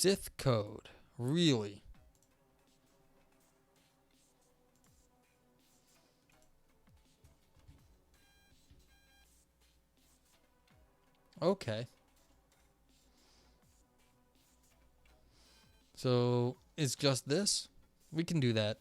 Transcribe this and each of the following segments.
Sith code. Really? Okay. So it's just this? We can do that.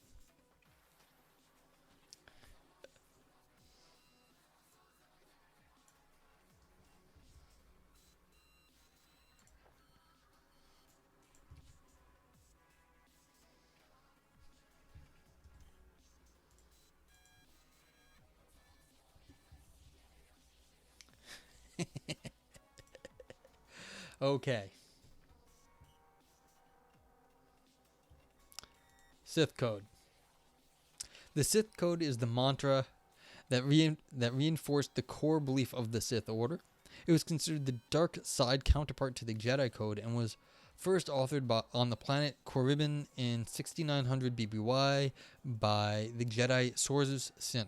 Okay. Sith code. The Sith code is the mantra that reinforced the core belief of the Sith Order. It was considered the dark side counterpart to the Jedi Code and was first authored on the planet Korriban in 6900 BBY by the Jedi Sorzus Sin.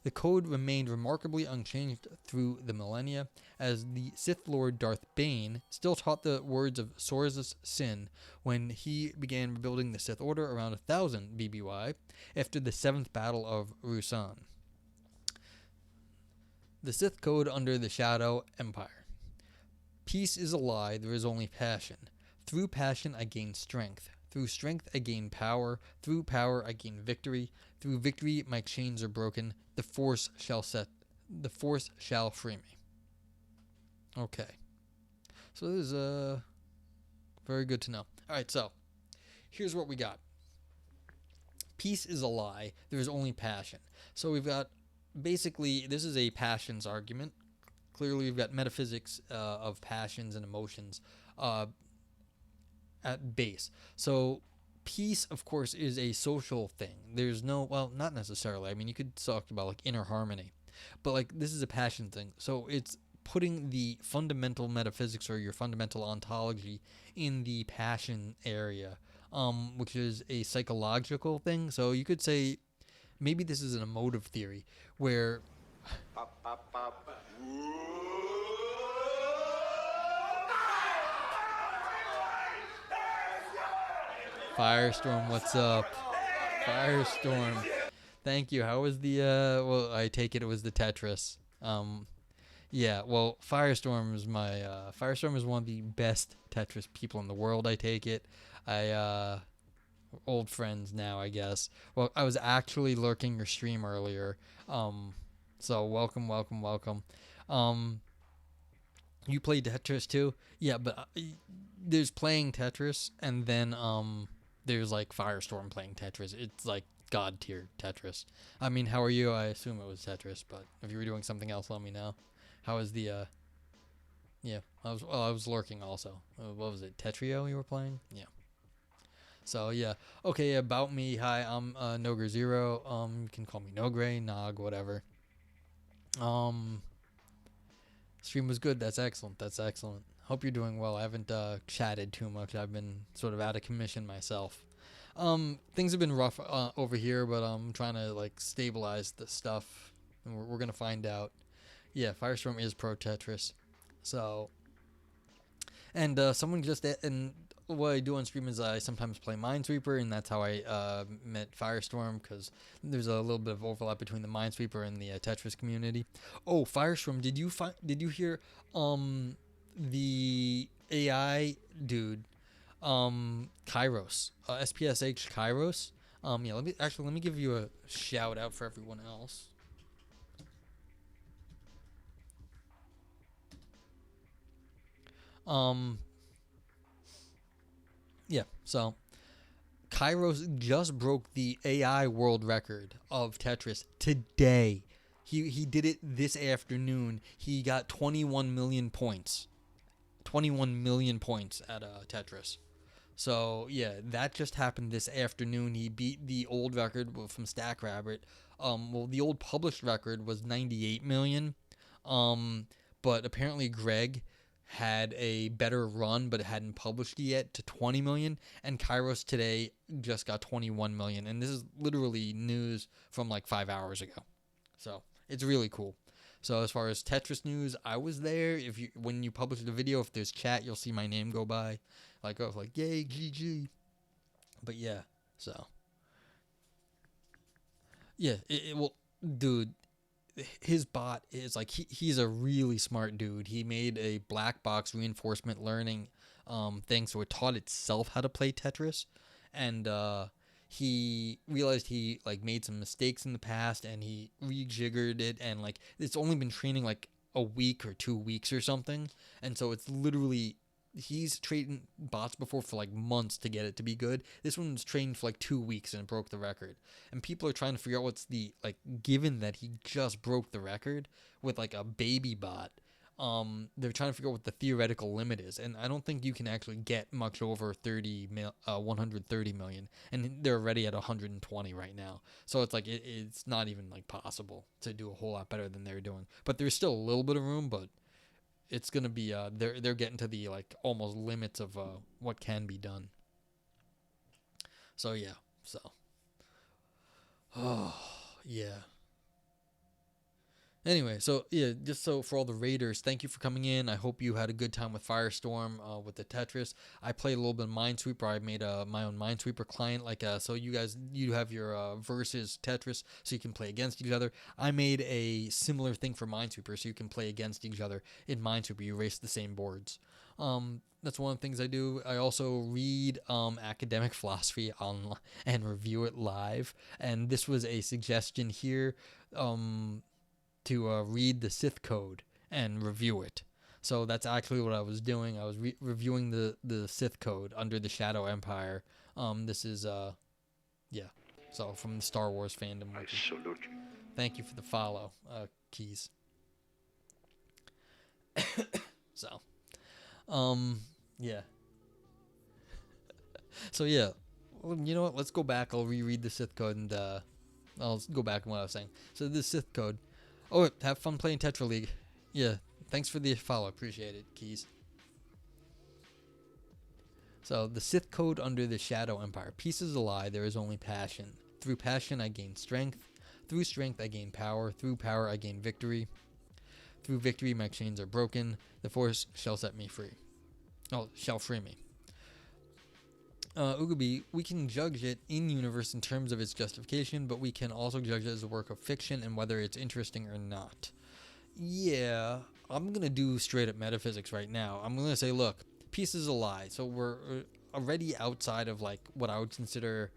The code remained remarkably unchanged through the millennia, as the Sith Lord Darth Bane still taught the words of Sorzus Sin when he began rebuilding the Sith Order around 1000 BBY after the 7th Battle of Ruusan. The Sith Code under the Shadow Empire. Peace is a lie, there is only passion. Through passion I gain strength. Through strength I gain power. Through power I gain victory. Through victory my chains are broken. The force shall free me. Okay. So this is very good to know. Alright, so here's what we got. Peace is a lie, there is only passion. So we've got basically, this is a passions argument. Clearly, we've got metaphysics of passions and emotions at base. So, peace, of course, is a social thing. There's no, well, not necessarily. I mean, you could talk about like inner harmony, but like this is a passion thing. So it's putting the fundamental metaphysics or your fundamental ontology in the passion area, which is a psychological thing. So you could say maybe this is an emotive theory where Firestorm, what's up? Firestorm. Thank you. How was the well, I take it was the Tetris. Yeah, well, Firestorm is one of the best Tetris people in the world, I take it. Old friends now, I guess. Well, I was actually lurking your stream earlier. So welcome. You played Tetris too? Yeah, but there's playing Tetris, and then there's like Firestorm playing Tetris. It's like god tier Tetris. I mean, how are you? I assume it was Tetris, but if you were doing something else, let me know. How was the yeah, I was lurking also. What was it? Tetrio you were playing? Yeah. So yeah. Okay, about me. Hi, I'm Nogre Zero. You can call me Nogre, Nog, whatever. Stream was good. That's excellent. Hope you're doing well. I haven't chatted too much. I've been sort of out of commission myself. Things have been rough over here, but I'm trying to like stabilize the stuff, and we're gonna find out. Yeah, Firestorm is pro Tetris, so. And someone just and what I do on stream is I sometimes play Minesweeper, and that's how I met Firestorm, because there's a little bit of overlap between the Minesweeper and the Tetris community. Oh, Firestorm, did you hear the AI dude, Kairos, SPSH Kairos? Yeah, let me give you a shout out for everyone else. Yeah, so Kairos just broke the AI world record of Tetris today. He did it this afternoon. He got 21 million points. 21 million points at Tetris. So, yeah, that just happened this afternoon. He beat the old record from StackRabbit. Well, the old published record was 98 million. But apparently Greg had a better run, but it hadn't published yet, to 20 million. And Kairos today just got 21 million. And this is literally news from like 5 hours ago. So, it's really cool. So as far as Tetris news, I was there. If you when you publish the video, if there's chat, you'll see my name go by. Like I was like, yay, GG. But yeah, so yeah, well, dude, his bot is like he's a really smart dude. He made a black box reinforcement learning thing, so it taught itself how to play Tetris, and he realized he like made some mistakes in the past, and he rejiggered it, and like it's only been training like a week or 2 weeks or something, and so it's literally he's trained bots before for like months to get it to be good. This one was trained for like 2 weeks and it broke the record. And people are trying to figure out what's the like, given that he just broke the record with like a baby bot. They're trying to figure out what the theoretical limit is, and I don't think you can actually get much over 130 million, and they're already at 120 right now. So it's like it's not even like possible to do a whole lot better than they're doing. But there's still a little bit of room, but it's gonna be they're getting to the like almost limits of what can be done. So yeah, so oh yeah. Anyway, so yeah, just so for all the raiders, thank you for coming in. I hope you had a good time with Firestorm, with the Tetris. I played a little bit of Minesweeper. I made my own Minesweeper client, like so you have your versus Tetris, so you can play against each other. I made a similar thing for Minesweeper, so you can play against each other in Minesweeper. You race the same boards. That's one of the things I do. I also read academic philosophy online and review it live. And this was a suggestion here. To read the Sith code and review it. So that's actually what I was doing. I was reviewing the Sith code under the Shadow Empire. This is yeah. So from the Star Wars fandom. I salute you. Thank you for the follow, Keys. So, yeah. So yeah, well, you know what? Let's go back. I'll reread the Sith code and I'll go back on what I was saying. So the Sith code. Oh, have fun playing Tetra League. Yeah, thanks for the follow. Appreciate it, Keys. So, the Sith code under the Shadow Empire. Peace is a lie, there is only passion. Through passion, I gain strength. Through strength, I gain power. Through power, I gain victory. Through victory, my chains are broken. The Force shall set me free. Oh, shall free me. Ugabi, we can judge it in universe in terms of its justification, but we can also judge it as a work of fiction and whether it's interesting or not. Yeah, I'm going to do straight up metaphysics right now. I'm going to say, look, peace is a lie. So we're already outside of like what I would consider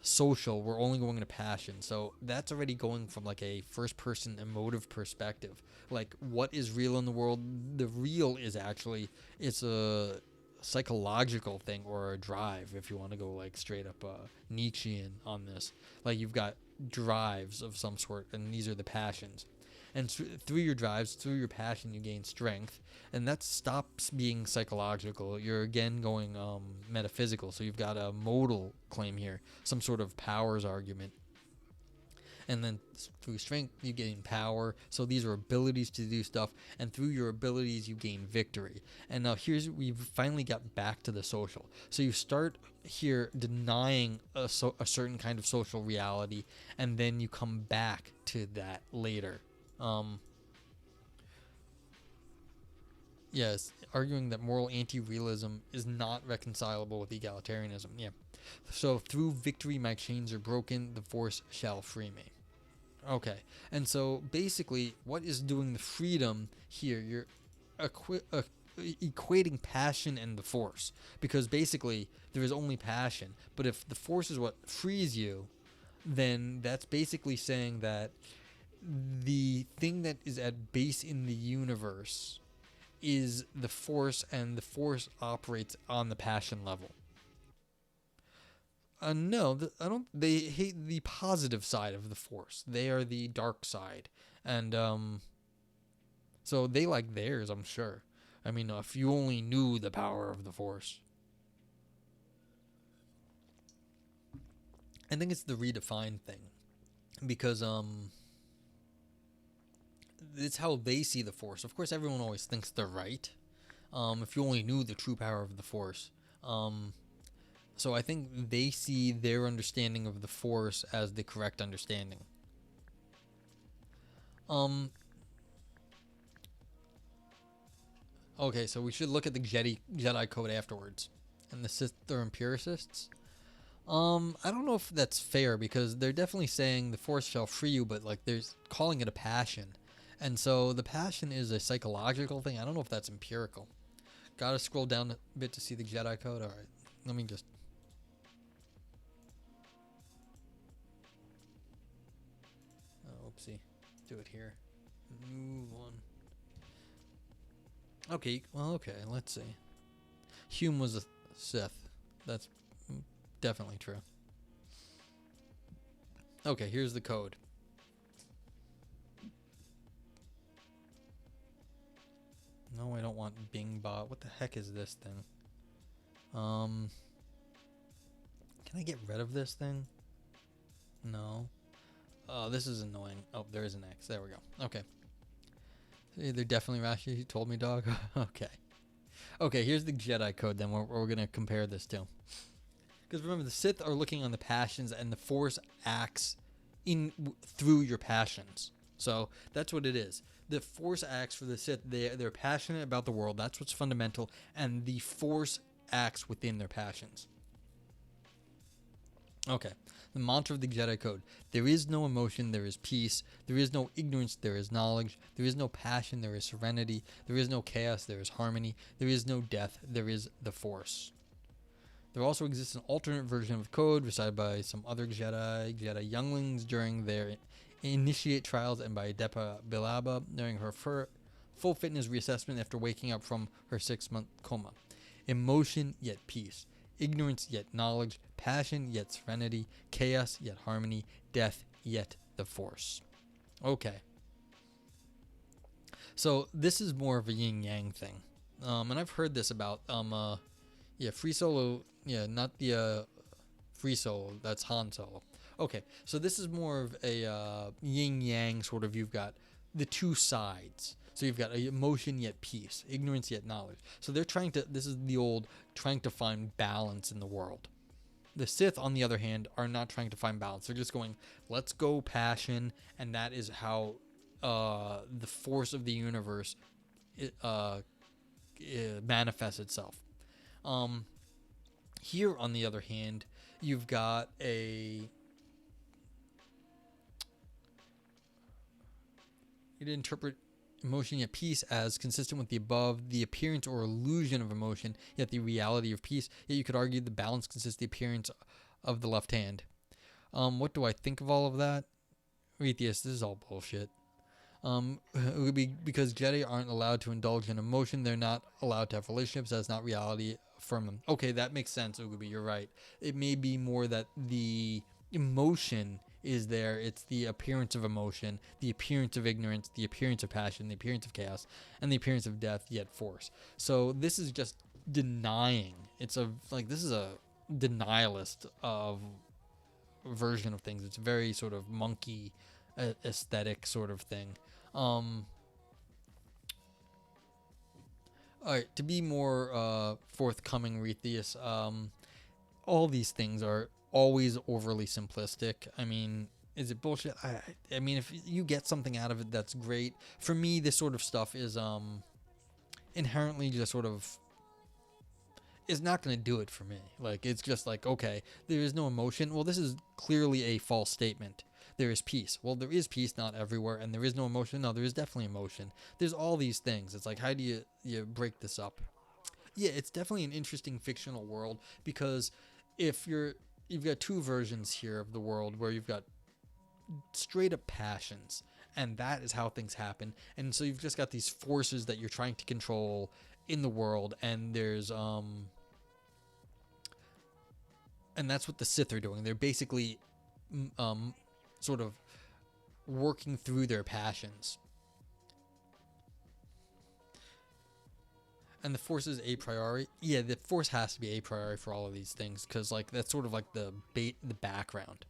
social. We're only going to passion. So that's already going from like a first person emotive perspective. Like what is real in the world? The real is actually, it's a psychological thing or a drive, if you want to go like straight up Nietzschean on this. Like you've got drives of some sort, and these are the passions, and through your drives, through your passion, you gain strength, and that stops being psychological. You're again going metaphysical. So you've got a modal claim here, some sort of powers argument. And then through strength, you gain power. So these are abilities to do stuff. And through your abilities, you gain victory. And now we've finally got back to the social. So you start here denying a certain kind of social reality. And then you come back to that later. Yes, arguing that moral anti-realism is not reconcilable with egalitarianism. Yeah. So through victory, my chains are broken. The Force shall free me. Okay, and so basically, what is doing the freedom here? You're equating passion and the Force, because basically there is only passion. But if the Force is what frees you, then that's basically saying that the thing that is at base in the universe is the Force, and the Force operates on the passion level. No, I don't. They hate the positive side of the Force. They are the dark side, and so they like theirs. I'm sure. I mean, if you only knew the power of the Force, I think it's the redefined thing, because it's how they see the Force. Of course, everyone always thinks they're right. If you only knew the true power of the Force, So I think they see their understanding of the Force as the correct understanding. Okay, so we should look at the Jedi code afterwards. And the Sith are empiricists. I don't know if that's fair because they're definitely saying the Force shall free you, but like they're calling it a passion, and so the passion is a psychological thing. I don't know if that's empirical. Gotta scroll down a bit to see the Jedi code. All right, let me just. Oh, oopsie, do it here. New one. Okay, well, okay. Let's see. Hume was a Sith. That's definitely true. Okay, here's the code. No, I don't want Bing bot. What the heck is this thing? Can I get rid of this thing? No. Oh, this is annoying. Oh, there is an X. There we go. Okay. They're definitely rational. You told me, dog. Okay. Okay, here's the Jedi code then. We're going to compare this to. Because remember, the Sith are looking on the passions, and the Force acts through your passions. So that's what it is. The Force acts for the Sith. They're passionate about the world. That's what's fundamental. And the Force acts within their passions. Okay. The mantra of the Jedi Code. There is no emotion, there is peace. There is no ignorance, there is knowledge. There is no passion, there is serenity. There is no chaos, there is harmony. There is no death, there is the Force. There also exists an alternate version of the code recited by some other Jedi younglings during their initiate trials and by Depa Bilaba during her full fitness reassessment after waking up from her 6-month coma. Emotion yet peace. Ignorance yet knowledge, passion yet serenity, chaos yet harmony, death yet the Force. Okay. So this is more of a yin-yang thing. And I've heard this about, Free Solo, not the Free Solo, that's Han Solo. Okay, so this is more of a yin-yang sort of, you've got the two sides. So you've got emotion yet peace, ignorance yet knowledge. So they're trying to, this is the old, trying to find balance in the world. The Sith, on the other hand, are not trying to find balance. They're just going, let's go passion, and that is how the force of the universe it manifests itself. Here, on the other hand, you've got you interpret emotion yet peace as consistent with the above, the appearance or illusion of emotion, yet the reality of peace. Yet you could argue the balance consists of the appearance of the left hand. What do I think of all of that? Atheist, this is all bullshit. It would be because Jedi aren't allowed to indulge in emotion. They're not allowed to have relationships. That's not reality from them. Okay, that makes sense. It would be, you're right. It may be more that the emotion is there. It's the appearance of emotion, the appearance of ignorance, the appearance of passion, the appearance of chaos, and the appearance of death, yet force. So this is just denying. This is a denialist of version of things. It's very sort of monkey aesthetic sort of thing. All right, to be more forthcoming, Retheus, all these things are always overly simplistic. I mean, is it bullshit? I mean, if you get something out of it, that's great. For me, this sort of stuff is inherently just sort of is not going to do it for me. Like, it's just like, okay, there is no emotion. Well, this is clearly a false statement. There is peace. Well, there is peace, not everywhere, and there is no emotion. No, there is definitely emotion. There's all these things. It's like, how do you break this up? Yeah, it's definitely an interesting fictional world because if you've got two versions here of the world where you've got straight up passions, and that is how things happen. And so you've just got these forces that you're trying to control in the world, and there's and that's what the Sith are doing. They're basically sort of working through their passions. And the Force is a priori. Yeah, the Force has to be a priori for all of these things because, like, that's sort of like the background.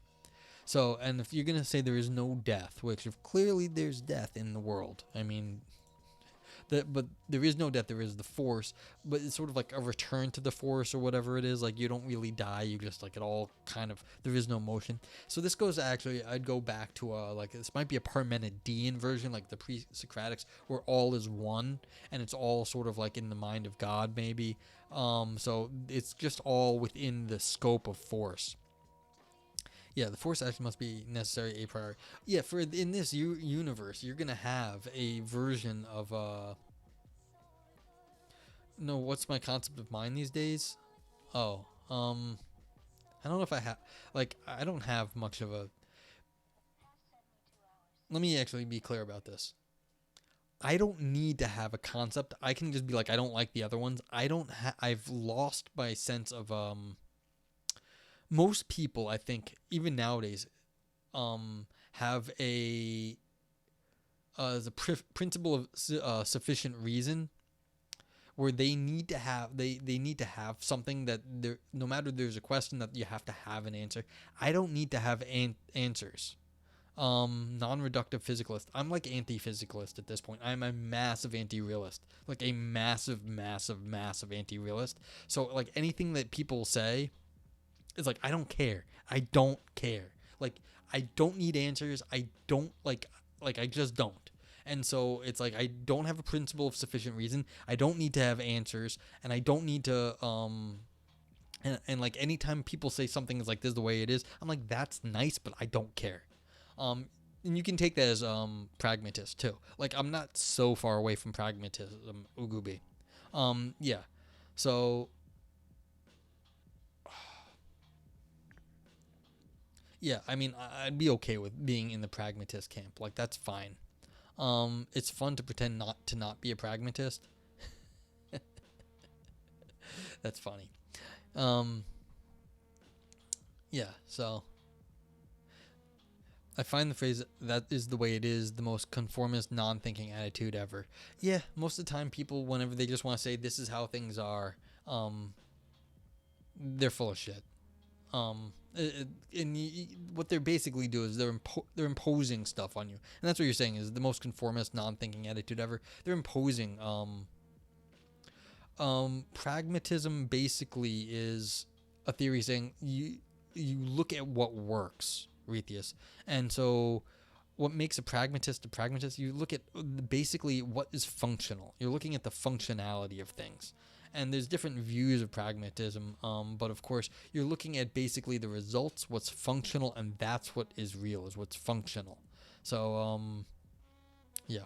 So, and if you're gonna say there is no death, which if clearly there's death in the world, I mean, But there is no death. There is the Force, but it's sort of like a return to the Force or whatever it is. Like you don't really die. You just like it all kind of. There is no motion. So this goes actually. I'd go back to like this might be a Parmenidean version, like the pre-Socratics, where all is one and it's all sort of like in the mind of God, maybe. So it's just all within the scope of Force. Yeah, the Force action must be necessary a priori. Yeah, for in this universe, you're gonna have a version of No, what's my concept of mind these days? Oh, I don't know if I have I don't have much of a. Let me actually be clear about this. I don't need to have a concept. I can just be like, I don't like the other ones. I've lost my sense of most people, I think, even nowadays, have the principle of sufficient reason, where they need to have they need to have something that there, no matter there's a question that you have to have an answer. I don't need to have answers. Non-reductive physicalist. I'm like anti-physicalist at this point. I'm a massive anti-realist, like a massive anti-realist. So like anything that people say, it's like I don't care. I don't care. Like I don't need answers. I don't like I just don't. And so it's like I don't have a principle of sufficient reason. I don't need to have answers, and I don't need to and like anytime people say something is like this is the way it is, I'm like that's nice, but I don't care. And you can take that as pragmatist too. Like I'm not so far away from pragmatism, Ugubi. Yeah. So yeah, I mean, I'd be okay with being in the pragmatist camp. Like that's fine. It's fun to pretend not be a pragmatist. That's funny. Yeah, so I find the phrase "that is the way it is" the most conformist, non-thinking attitude ever. Yeah, most of the time, people, whenever they just want to say this is how things are, they're full of shit. What they're basically do is they're imposing stuff on you, and that's what you're saying is the most conformist, non-thinking attitude ever. They're imposing. Pragmatism basically is a theory saying you look at what works, Retius, and so what makes a pragmatist, you look at basically what is functional. You're looking at the functionality of things. And there's different views of pragmatism, but of course you're looking at basically the results, what's functional, and that's what is real, is what's functional. So yeah,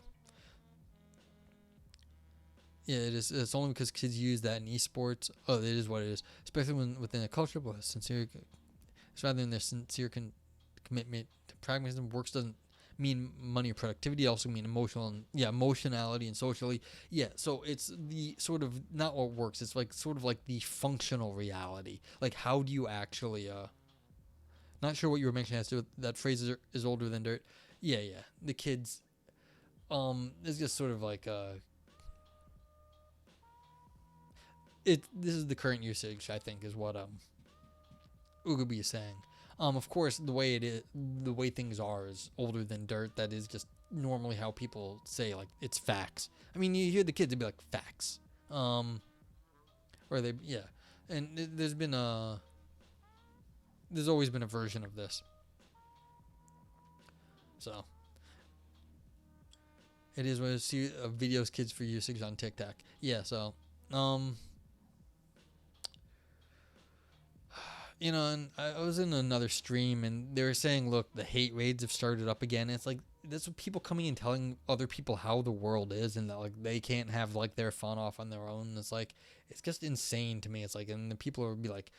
it is. It's only because kids use that in esports. Oh, it is what it is, especially when within a culture with sincere, it's rather than their sincere commitment to pragmatism. Works doesn't mean money or productivity, also mean emotionality and socially. Yeah, so it's the sort of not what works, it's like sort of like the functional reality. Like how do you actually not sure what you were mentioning as to that phrase is older than dirt. Yeah, the kids it's just sort of like this is the current usage, I think, is what Ugubi is saying. Of course, the way things are is older than dirt. That is just normally how people say, like, it's facts. I mean, you hear the kids, they'd be like, facts. Or yeah. And there's always been a version of this. So, it is what I see videos kids for usage on TikTok. Yeah, so, and I was in another stream and they were saying, look, the hate raids have started up again. It's like, that's what people coming and telling other people how the world is and that, like, they can't have, like, their fun off on their own. It's like, it's just insane to me. It's like, and the people would be like,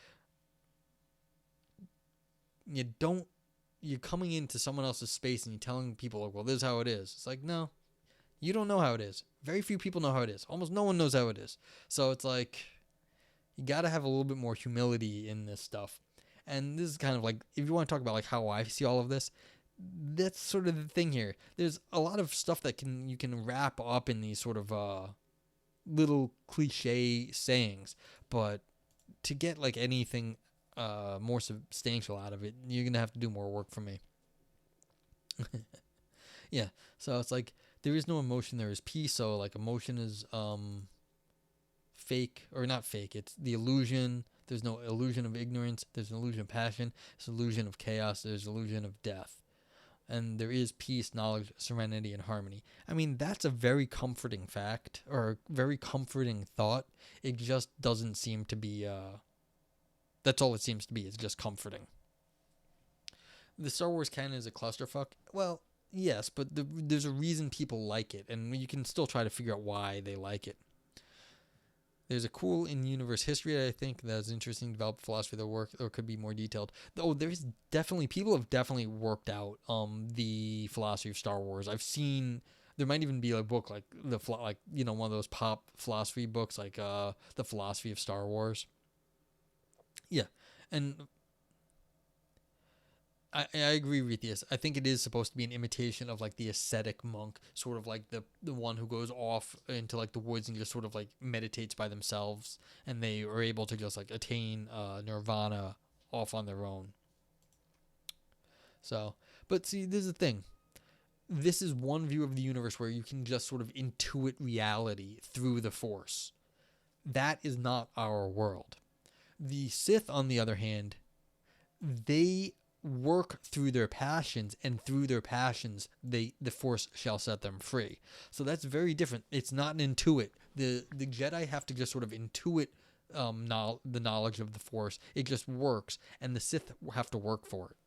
you're coming into someone else's space and you're telling people, like, well, this is how it is. It's like, no, you don't know how it is. Very few people know how it is. Almost no one knows how it is. So it's like, you got to have a little bit more humility in this stuff. And this is kind of like, if you want to talk about like how I see all of this, that's sort of the thing here. There's a lot of stuff that you can wrap up in these sort of little cliche sayings, but to get like anything more substantial out of it, you're going to have to do more work for me. Yeah. So it's like there is no emotion, there is peace. So like emotion is fake, or not fake, it's the illusion. There's no illusion of ignorance, there's an illusion of passion, there's an illusion of chaos, there's an illusion of death. And there is peace, knowledge, serenity, and harmony. I mean, that's a very comforting fact, or a very comforting thought. It just doesn't seem to be, that's all it seems to be. It's just comforting. The Star Wars canon is a clusterfuck. Well, yes, but there's a reason people like it, and you can still try to figure out why they like it. There's a cool in-universe history, I think, that's interesting, developed philosophy of the work, or could be more detailed. Oh, there's definitely, people have definitely worked out the philosophy of Star Wars. I've seen, there might even be a book like one of those pop philosophy books, like the philosophy of Star Wars. Yeah, and I agree with this. I think it is supposed to be an imitation of like the ascetic monk, sort of like the one who goes off into like the woods and just sort of like meditates by themselves, and they are able to just like attain nirvana off on their own. So, but see, this is the thing. This is one view of the universe where you can just sort of intuit reality through the Force. That is not our world. The Sith, on the other hand, they work through their passions, and through their passions the Force shall set them free. So that's very different. It's not an intuit. The Jedi have to just sort of intuit the knowledge of the Force. It just works, and the Sith have to work for it.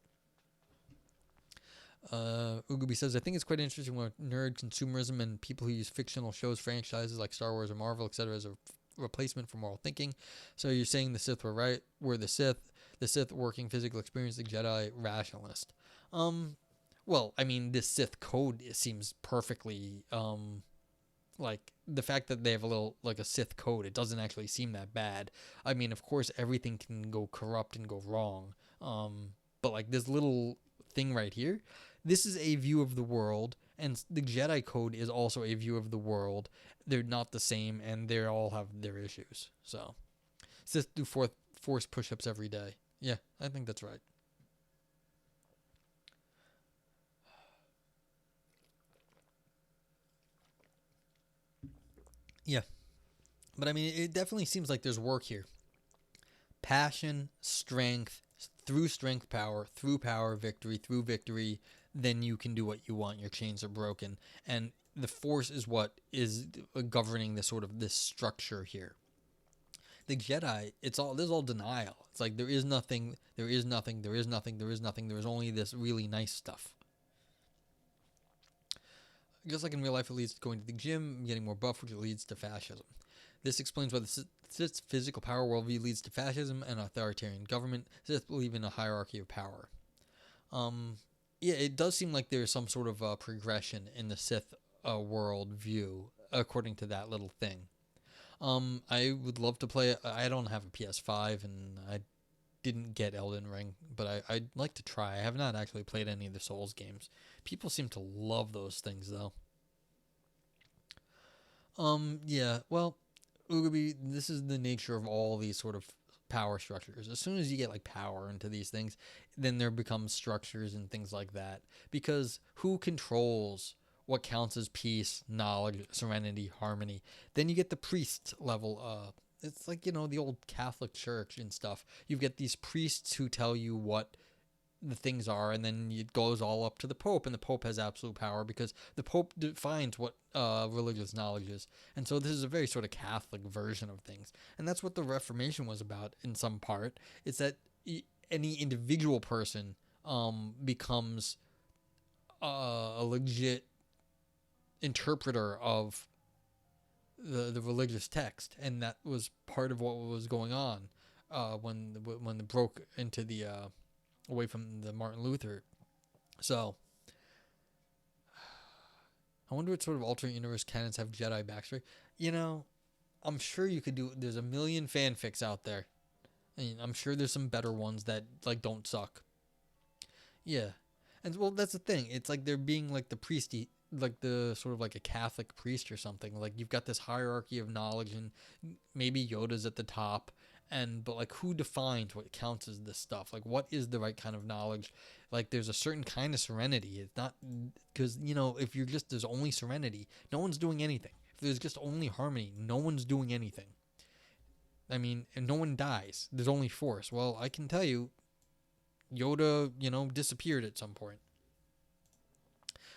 Ugubi says, I think it's quite interesting when nerd consumerism and people who use fictional shows, franchises like Star Wars or Marvel, etc. as a replacement for moral thinking. So you're saying the Sith were right? Were the Sith working physical experience, the Jedi rationalist? Well, I mean, this Sith code seems perfectly, like, the fact that they have a little, like, a Sith code, it doesn't actually seem that bad. I mean, of course, everything can go corrupt and go wrong. But, like, this little thing right here, this is a view of the world, and the Jedi code is also a view of the world. They're not the same, and they all have their issues. So, Sith do Force push-ups every day. Yeah, I think that's right. Yeah, but I mean, it definitely seems like there's work here. Passion, strength, through strength, power, through power, victory, through victory, then you can do what you want. Your chains are broken, and the Force is what is governing this structure here. The Jedi, this is all denial. It's like there is nothing, there is nothing, there is nothing, there is nothing. There is only this really nice stuff. Just like in real life, it leads to going to the gym, getting more buff, which leads to fascism. This explains why the Sith's physical power worldview leads to fascism and authoritarian government. Sith believe in a hierarchy of power. Yeah, it does seem like there's some sort of progression in the Sith world view, according to that little thing. I would love to play. I don't have a PS5, and I didn't get Elden Ring, but I'd like to try. I have not actually played any of the Souls games. People seem to love those things, though. Yeah, well, Ugabi, this is the nature of all these sort of power structures. As soon as you get like power into these things, then there becomes structures and things like that. Because who controls what counts as peace, knowledge, serenity, harmony? Then you get the priest level. It's like, the old Catholic Church and stuff. You get these priests who tell you what the things are, and then it goes all up to the Pope, and the Pope has absolute power because the Pope defines what religious knowledge is. And so this is a very sort of Catholic version of things, and that's what the Reformation was about in some part. It's that any individual person becomes a legit interpreter of the religious text, and that was part of what was going on when it broke into the away from the Martin Luther. So I wonder what sort of alternate universe canons have Jedi backstory. I'm sure you could do. There's a million fanfics out there. I'm sure there's some better ones that like don't suck. Yeah, and well, that's the thing. It's like they're being like the priesty, like the sort of like a Catholic priest or something. Like you've got this hierarchy of knowledge, and maybe Yoda's at the top, but like, who defines what counts as this stuff? Like, what is the right kind of knowledge? Like, there's a certain kind of serenity. It's not, because, if you're just, there's only serenity, no one's doing anything. If there's just only harmony, no one's doing anything. I mean, and no one dies. There's only force. Well, I can tell you, Yoda, disappeared at some point.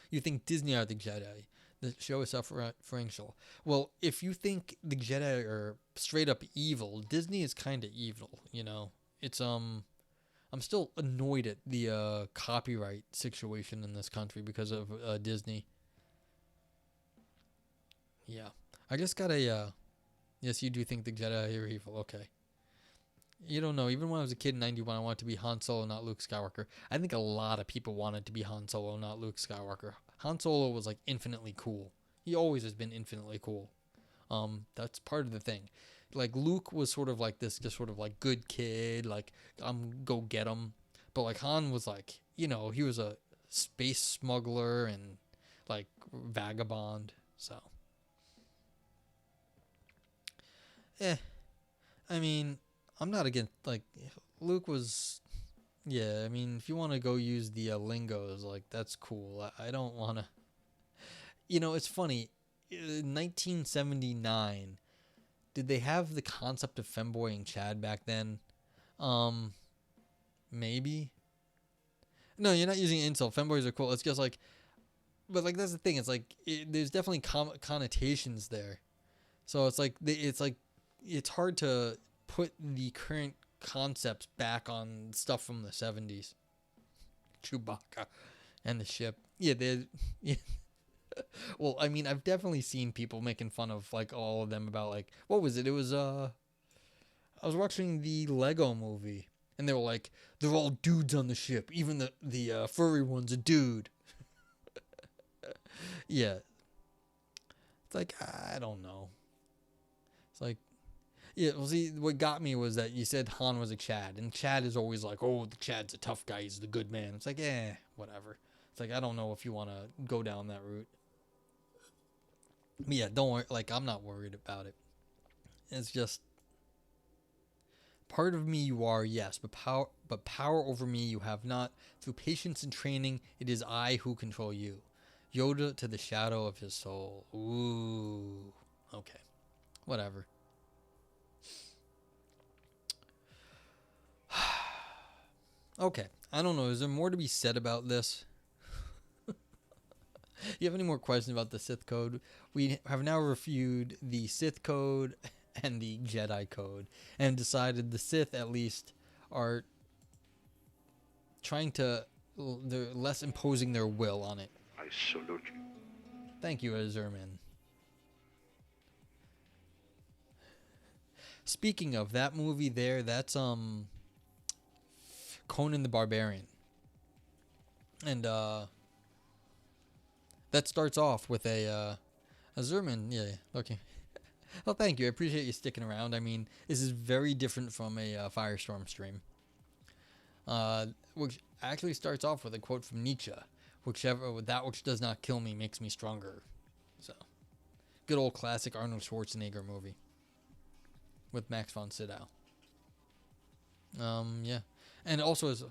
You think Disney are the Jedi. The show is self-referential. Well, if you think the Jedi are straight up evil, Disney is kind of evil, It's, I'm still annoyed at the copyright situation in this country because of Disney. Yeah. I just got a, yes, you do think the Jedi are evil. Okay. You don't know. Even when I was a kid in 91, I wanted to be Han Solo, not Luke Skywalker. I think a lot of people wanted to be Han Solo, not Luke Skywalker. Han Solo was like infinitely cool. He always has been infinitely cool. That's part of the thing. Like, Luke was sort of like this, just sort of like good kid, like, go get him. But like, Han was like, he was a space smuggler and like vagabond. So, I mean, I'm not against, like, Luke was, yeah, I mean, if you want to go use the lingos, like, that's cool. I don't want to, it's funny, in 1979, did they have the concept of femboying Chad back then? Maybe? No, you're not using insult. Femboys are cool. It's just like, but like, that's the thing. It's like, there's definitely connotations there. So it's like, it's hard to put the current concepts back on stuff from the 70s. Chewbacca and the ship. Yeah, yeah. Well, I mean, I've definitely seen people making fun of like all of them about like, what was it? It was I was watching the Lego movie and they were like, they're all dudes on the ship. Even the furry one's a dude. Yeah. It's like, I don't know. It's like, yeah, well, see, what got me was that you said Han was a Chad, and Chad is always like, oh, the Chad's a tough guy, he's the good man. It's like, whatever. It's like, I don't know if you want to go down that route. But yeah, don't worry, like, I'm not worried about it. It's just, part of me you are, yes, but power over me you have not. Through patience and training, it is I who control you. Yoda to the shadow of his soul. Ooh. Okay. Whatever. Okay, I don't know. Is there more to be said about this? You have any more questions about the Sith Code? We have now reviewed the Sith Code and the Jedi Code and decided the Sith, at least, are trying to, they're less imposing their will on it. I salute you. Thank you, Azerman. Speaking of that movie there, that's Conan the Barbarian. And that starts off with a Zerman. Yeah, okay. Well, thank you. I appreciate you sticking around. I mean, this is very different from a Firestorm stream. Which actually starts off with a quote from Nietzsche. That which does not kill me makes me stronger. So, good old classic Arnold Schwarzenegger movie with Max von Sydow. Yeah. And also as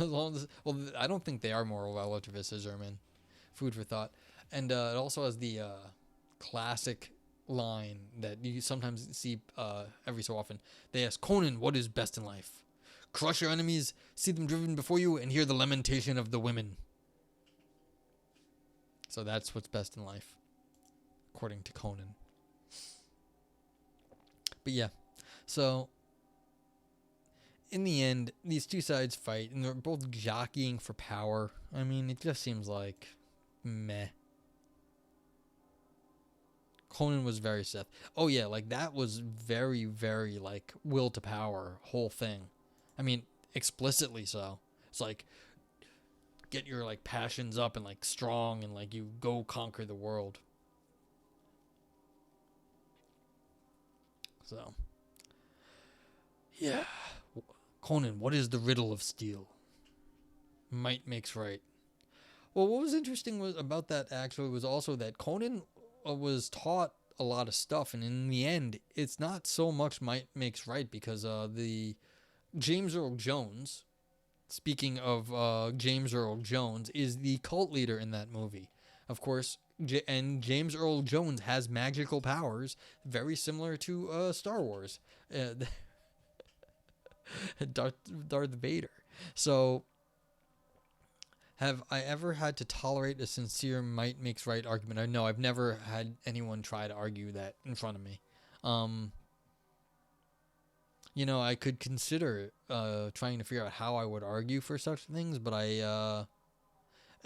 long as, well, I don't think they are moral relativists, Zerman. Food for thought. And it also has the classic line that you sometimes see every so often. They ask, Conan, what is best in life? Crush your enemies, see them driven before you, and hear the lamentation of the women. So that's what's best in life, according to Conan. But yeah, so in the end, these two sides fight, and they're both jockeying for power. I mean, it just seems like meh. Conan was very Sith. Oh yeah, like that was very, very like will to power whole thing. I mean, explicitly so. It's like get your like passions up and like strong and like you go conquer the world. So, yeah. Conan, what is the riddle of steel? Might makes right. Well, what was interesting about that actually was also that Conan was taught a lot of stuff, and in the end, it's not so much might makes right, because the James Earl Jones. Speaking of James Earl Jones, is the cult leader in that movie, of course. And James Earl Jones has magical powers very similar to Star Wars, Darth Vader. So, have I ever had to tolerate a sincere might makes right argument? I know I've never had anyone try to argue that in front of me. Um, I could consider trying to figure out how I would argue for such things, but I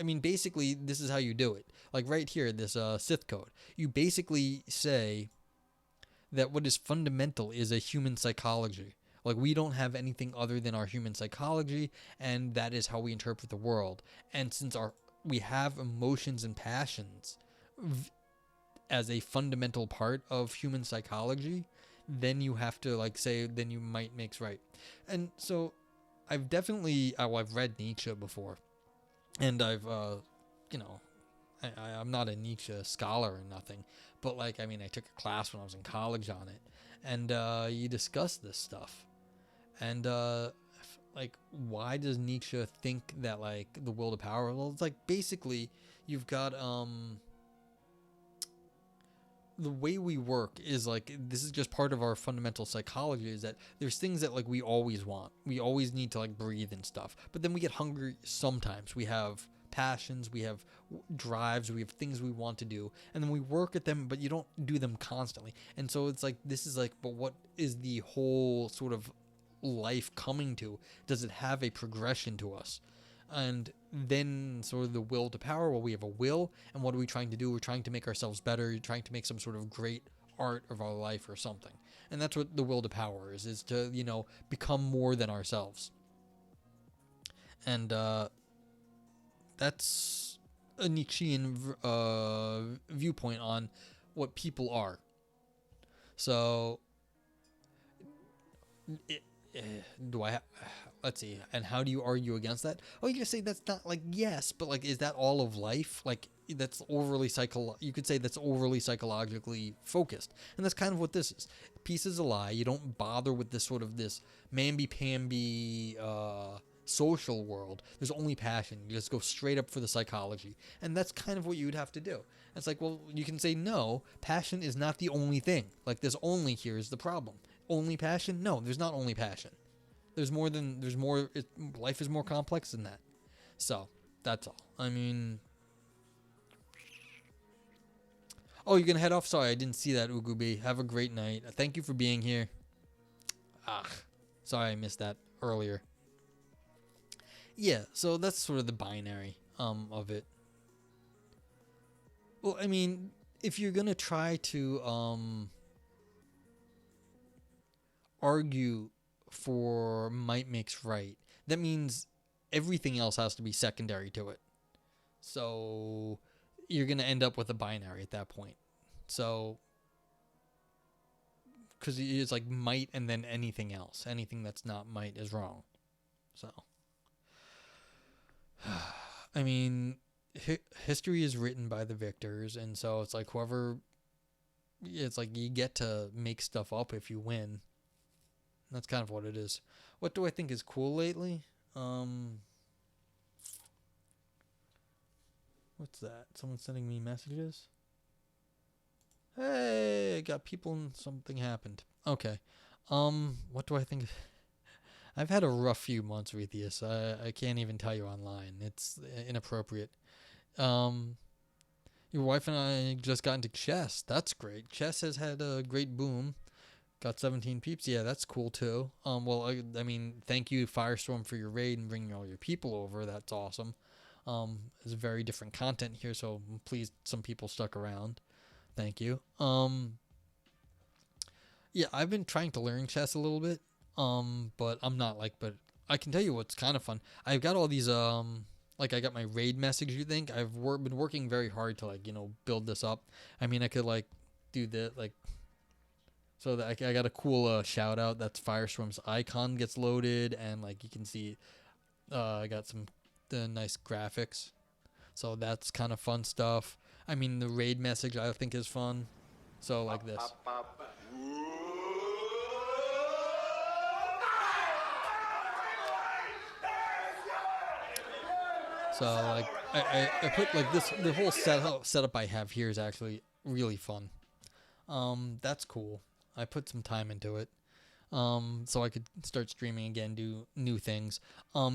mean, basically, this is how you do it. Like right here, this Sith code. You basically say that what is fundamental is a human psychology. Like, we don't have anything other than our human psychology, and that is how we interpret the world. And since we have emotions and passions as a fundamental part of human psychology, then you have to say, then you might makes right. And so I've definitely I've read Nietzsche before, and I've I'm not a Nietzsche scholar or nothing, but I took a class when I was in college on it, and you discuss this stuff, and why does Nietzsche think that the will to power? Well, it's basically you've got the way we work is this is just part of our fundamental psychology, is that there's things that we always want. We always need to breathe and stuff. But then we get hungry sometimes. We have passions, we have drives, we have things we want to do, and then we work at them, but you don't do them constantly. And so it's this is but what is the whole sort of life coming to? Does it have a progression to us? And then sort of the will to power, well, we have a will, and what are we trying to do? We're trying to make ourselves better. You're trying to make some sort of great art of our life or something. And that's what the will to power is to, become more than ourselves. And that's a Nietzschean viewpoint on what people are. So, let's see, and how do you argue against that? Oh, you just say that's not yes, but is that all of life? That's overly you could say that's overly psychologically focused, and that's kind of what this is. Peace is a lie. You don't bother with this sort of this mamby-pamby social world. There's only passion. You just go straight up for the psychology, and that's kind of what you would have to do. It's well, you can say no, passion is not the only thing. This only here is the problem. Only passion? No, there's not only passion. There's more. Life is more complex than that. So, that's all. I mean... Oh, you're going to head off? Sorry, I didn't see that, Ugubi. Have a great night. Thank you for being here. Sorry I missed that earlier. Yeah, so that's sort of the binary of it. Well, I mean, if you're going to try to argue for might makes right, that means everything else has to be secondary to it. So you're going to end up with a binary at that point. So, because it's might and then anything else. Anything that's not might is wrong. So, I mean, history is written by the victors, and so it's whoever, it's you get to make stuff up if you win. That's kind of what it is. What do I think is cool lately? What's that? Someone sending me messages? Hey, I got people and something happened. Okay. What do I think? I've had a rough few months, Rethius. I can't even tell you online. It's inappropriate. Your wife and I just got into chess. That's great. Chess has had a great boom. Got 17 peeps. Yeah, that's cool too. Well, I mean, thank you, Firestorm, for your raid and bringing all your people over. That's awesome. There's very different content here, so I'm pleased some people stuck around. Thank you. Yeah, I've been trying to learn chess a little bit. But I'm not but I can tell you what's kind of fun. I've got all these I got my raid message. You think I've been working very hard to build this up. I mean, I could do that so that I got a cool shout out. That's Firestorm's icon gets loaded, and you can see I got some nice graphics. So that's kind of fun stuff. I mean, the raid message I think is fun. So like this. So like I put like this, the whole setup I have here is actually really fun. That's cool. I put some time into it. So I could start streaming again, do new things.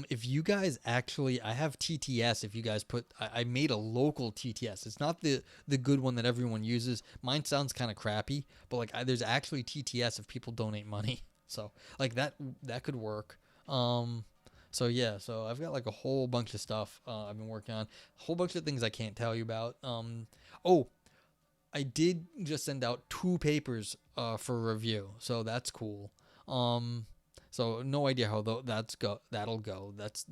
If you guys actually, I have TTS. If you guys I made a local TTS. It's not the good one that everyone uses. Mine sounds kind of crappy, but like there's actually TTS if people donate money. So like that could work. So yeah, so I've got like a whole bunch of stuff I've been working on, a whole bunch of things I can't tell you about. Oh, I did just send out 2 papers for review, so that's cool. So no idea how that'll go. That's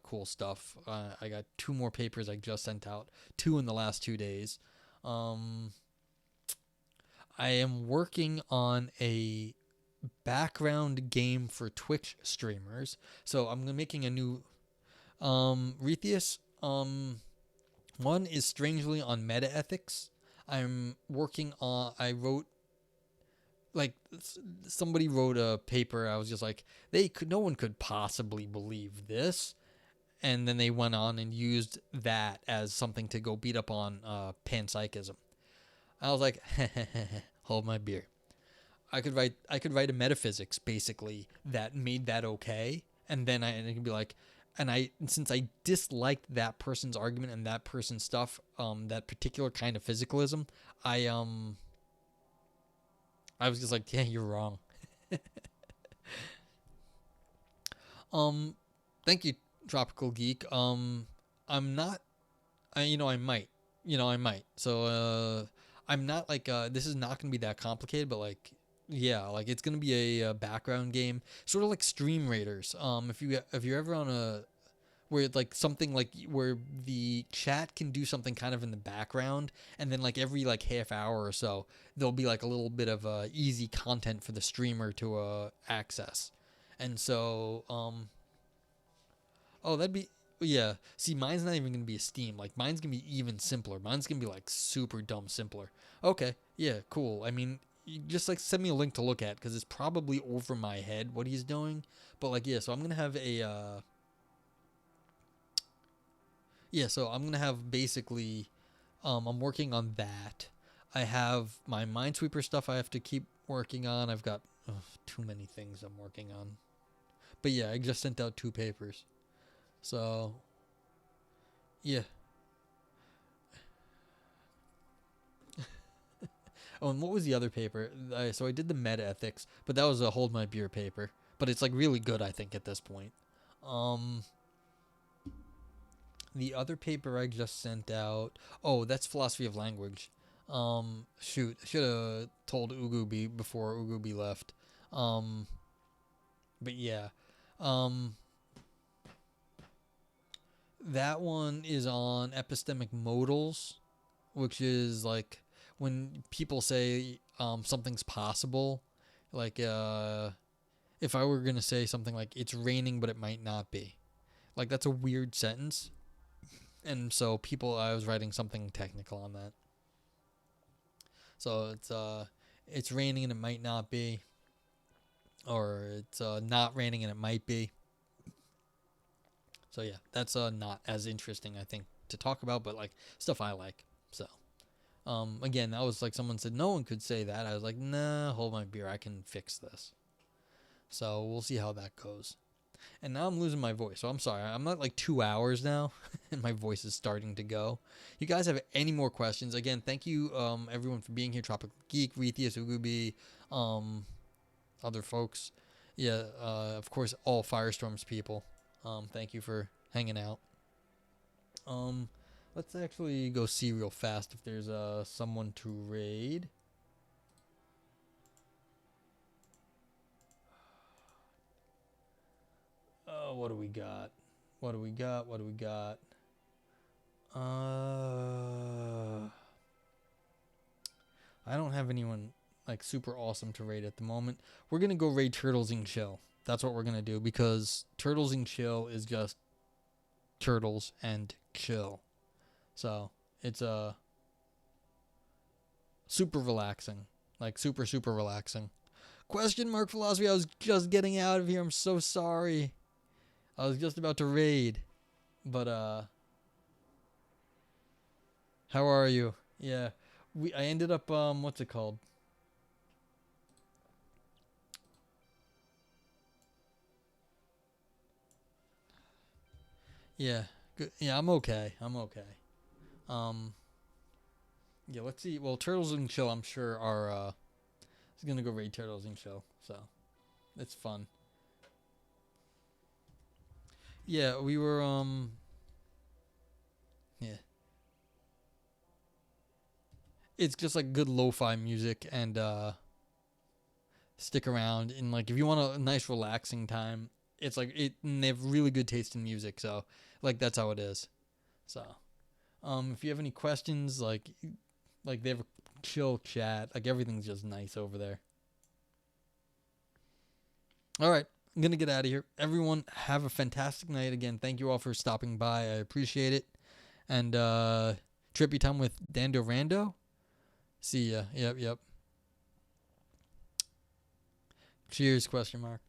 cool stuff. I got 2 more papers I just sent out, 2 in the last 2 days. I am working on a background game for Twitch streamers. So I'm making a new Retheus. One is strangely on meta ethics. I'm working on. I wrote like somebody wrote a paper. I was just like, no one could possibly believe this, and then they went on and used that as something to go beat up on panpsychism. I was like, hold my beer. I could write a metaphysics basically that made that okay, and then it could be like, since I disliked that person's argument and that person's stuff, that particular kind of physicalism, I was just like, yeah, you're wrong. Thank you, Tropical Geek. I'm not, I might. So I'm not like this is not gonna be that complicated, but like. Yeah, like it's gonna be a background game, sort of like Stream Raiders. If you're ever on a where like something like where the chat can do something kind of in the background, and then like every like half hour or so there'll be like a little bit of easy content for the streamer to access, and so oh, that'd be. Yeah, see, mine's not even gonna be a Steam. Like mine's gonna be even simpler. Mine's gonna be like super dumb simpler. Okay, yeah, cool. I mean, you just like send me a link to look at because it's probably over my head what he's doing. But like, yeah, so I'm gonna have a so I'm gonna have basically I'm working on that. I have my Minesweeper stuff I have to keep working on. I've got too many things I'm working on. But yeah, I just sent out 2 papers. So yeah. Oh, and what was the other paper? So I did the meta ethics, but that was a hold my beer paper. But it's like really good, I think, at this point. The other paper I just sent out. Oh, that's philosophy of language. Shoot, I should have told Ugubi before Ugubi left. But yeah, that one is on epistemic modals, which is like when people say something's possible. Like if I were gonna say something like it's raining but it might not be, like that's a weird sentence, and so I was writing something technical on that. So it's raining and it might not be, or it's not raining and it might be. So yeah, that's not as interesting I think to talk about, but like stuff I like. So again, that was like someone said no one could say that. I was like, nah, hold my beer, I can fix this. So we'll see how that goes. And now I'm losing my voice, so I'm sorry. I'm at like 2 hours now, and my voice is starting to go. You guys have any more questions? Again, thank you everyone for being here. Tropical Geek, Retheus, Ugubi, other folks. Yeah, of course, all Firestorms people. Thank you for hanging out. Let's actually go see real fast if there's someone to raid. What do we got? What do we got? What do we got? I don't have anyone like super awesome to raid at the moment. We're gonna go raid Turtles and Chill. That's what we're gonna do because Turtles and Chill is just turtles and chill. So it's Super relaxing. Like super, super relaxing. Question mark philosophy. I was just getting out of here. I'm so sorry. I was just about to raid. But how are you? Yeah. I ended up what's it called? Yeah. Good. Yeah, I'm okay. I'm okay. Um yeah, let's see. Well, Turtles and Chill I'm sure are I was going to go raid Turtles and Chill. So, it's fun. Yeah, we were yeah. It's just like good lo-fi music and stick around and like if you want a nice relaxing time, it's like and they have really good taste in music, so like that's how it is. So, if you have any questions like they have a chill chat, like everything's just nice over there. All right, I'm going to get out of here. Everyone have a fantastic night again. Thank you all for stopping by. I appreciate it. And trippy time with Dando Rando. See ya. Yep, yep. Cheers, question mark.